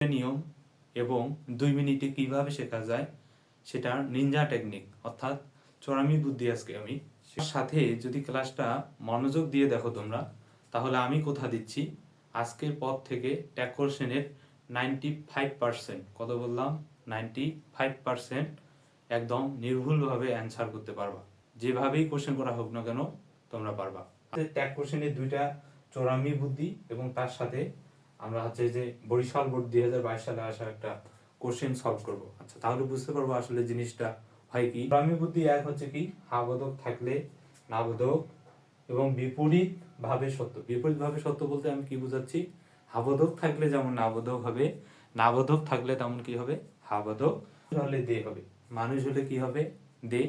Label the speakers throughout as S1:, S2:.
S1: নিয়ম এবং 2 মিনিটে কিভাবে শেখা যায় সেটা নিনজা টেকনিক অর্থাৎ চোরামি বুদ্ধি আজকে আমি সাথে যদি ক্লাসটা মনোযোগ দিয়ে দেখো তোমরা তাহলে আমি কথা দিচ্ছি আজকের পর থেকে ট্যাগ কোশ্চেনের 95% কত বললাম 95% একদম নির্ভুলভাবে অ্যান্সার করতে পারবা, যেভাবেই কোশ্চেন করা হোক না কেন তোমরা পারবা। ট্যাগ কোশ্চেনের দুইটা চোরামি বুদ্ধি এবং তার সাথে আমরা হচ্ছে যে বরিশাল বোর্ড 2022 সালে আসা একটা কোশ্চেন সলভ করব। আচ্ছা, তাহলে বুঝতে পারবো আসলে জিনিসটা হয় কি। চোরামি বুদ্ধি এক হচ্ছে কি, হাবোধক থাকলে নাবোধক এবং বিপরীত ভাবে সত্য। বিপরীত ভাবে সত্য বলতে আমি কি বুঝাচ্ছি, হাবোধক থাকলে যেমন নাবোধক হবে, নাবোধক থাকলে তেমন কি হবে হাবোধক হলে দে হবে, মানুষ হলে কি হবে দে,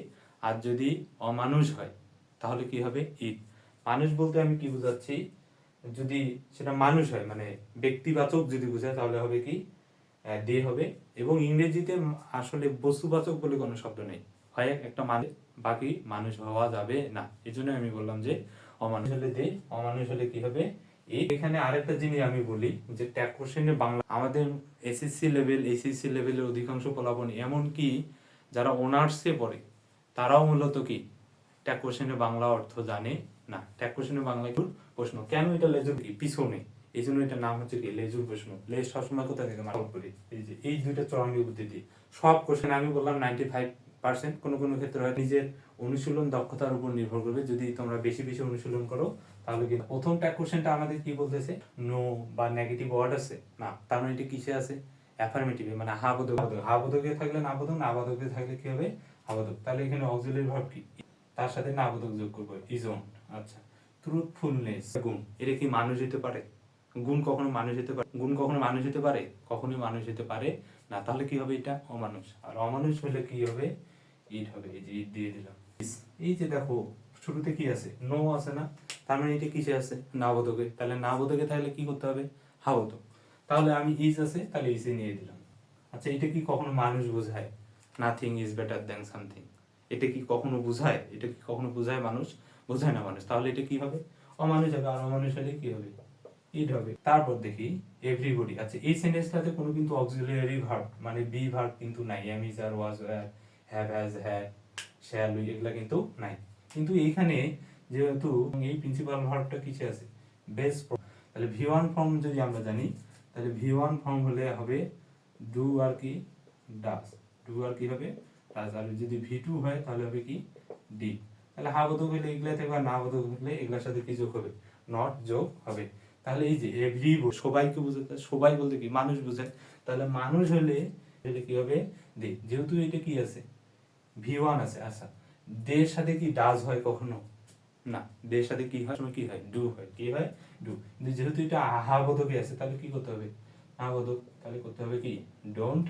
S1: আর যদি অমানুষ হয় তাহলে কি হবে ইট। মানুষ বলতে আমি কি বুঝাচ্ছি, যদি সেটা মানুষ হয় মানে ব্যক্তিবাচক যদি বোঝায় তাহলে হবে কি দে হবে। এবং ইংরেজিতে আসলে বস্তুবাচক বলে কোনো শব্দ নেই, হয় একটা মানুষ বাকি মানুষ হওয়া যাবে না, এই জন্য আমি বললাম যে অমানুষ হলে দে, অমানুষ হলে কি হবে এই। এখানে আরেকটা জিনিস আমি বলি যে ট্যাগ কোশ্চেনে বাংলা আমাদের এসএসসি লেভেল এইচএসসি লেভেলের অধিকাংশ ফলাফল এমনকি যারা অনার্সে পড়ে তারাও মূলত কি ট্যাগ কোশ্চেনে বাংলা অর্থ জানে না। ট্যাগ কোশ্চেনে বাংলা প্রশ্ন কেন এটা লেজুর কি পিছনে, এই জন্য এটা নাম হচ্ছে কি লেজুর প্রশ্ন। লেজ সবসময় কোথা থেকে মালব করি, এই যে এই দুইটা চরঙ্গী বুদ্ধি দিয়ে সব কোশ্চেন আমি বললাম 95%। কোনো কোনো ক্ষেত্রে হয় নিজের অনুশীলন দক্ষতার উপর নির্ভর করবে, যদি তোমরা বেশি বেশি অনুশীলন করো তাহলে কিন্তু প্রথম ট্যাগ কোশ্চেনটা আমাদের কি বলতেছে নো বা নেগেটিভ ওয়ার্ড আছে না, তার মানে এটা কিসে আছে অ্যাফার্মেটিভে, মানে হাবোধক। হাবোধকে থাকলে নাবোধক, নাবোধকে থাকলে কি হবে হাবোধক। তাহলে এখানে অক্সিলারি ভার্ব কি, তার সাথে নাবোধক যোগ করবো ইজন। আচ্ছা, ট্রুথফুলনেস গুণ, এটা কি মানুষ হতে পারে? গুণ কখনো মানুষ হতে পারে? গুণ কখনো মানুষ হতে পারে? কখনোই মানুষ হতে পারে না। তাহলে কি হবে এটা অমানুষ, আর অমানুষ হলে কি হবে ইট হবে। এই যে ইট দিয়ে দিলাম। এই যে দেখো শুরুতে কি আছে নো আছে না, তার মানে এটা কিসে আছে নাবোধকে, তাহলে নাবোধকে তাহলে কি করতে হবে হাবোধক। তাহলে আমি ইজ আছে তাহলে ইজে নিয়ে দিলাম। আচ্ছা, এটা কি কখনো মানুষ বোঝায়? Nothing is better than something, এটা কি কখনো বোঝায়? এটা কি কখনো বোঝায় মানুষ? বোঝায় না মানুষ, তাহলে এটা কি হবে অমানুষ হবে। আর অমানুষ হলে কি হবে ইট হবে। তারপর দেখি এভরিবডি। আচ্ছা, এই সেন্টেন্সটাতে কোনো কিন্তু অক্সিলারি ভার্ব মানে বি ভার্ব কিন্তু নাই, am is are was were have has had shall will এগুলা কিন্তু নাই। কিন্তু এইখানে যেহেতু এই প্রিন্সিপাল ভার্বটা কিসে আছে বেস ফর্ম, তাহলে ভি ওয়ান ফর্ম যদি আমরা জানি তাহলে ভি ওয়ান ফর্ম হলে হবে ডু আর কি ডাস, ডু আর কি হবে ডাস। আর যদি ভি টু হয় তাহলে হবে কি ডি। তাহলে হা বোধক হলে এগুলা থেকে না বোধক হলে এগুলার সাথে কি যোগ হবে নট যোগ হবে। তাহলে এই যে এভরি সবাইকে বোঝাতে, সবাই বলতে কি মানুষ বোঝায়, তাহলে মানুষ হলে কি হবে দে। যেহেতু এটা কি আছে ভি ওয়ান আছে। আচ্ছা, দের সাথে কি ডাজ হয় কখনো না, দের সাথে কি হয় সময় কি হয় ডু হয়, কি হয় ডু। কিন্তু যেহেতু এটা আহা বোধকে আছে তাহলে কি করতে হবে আহা বোধক, তাহলে করতে হবে কি ডোন্ট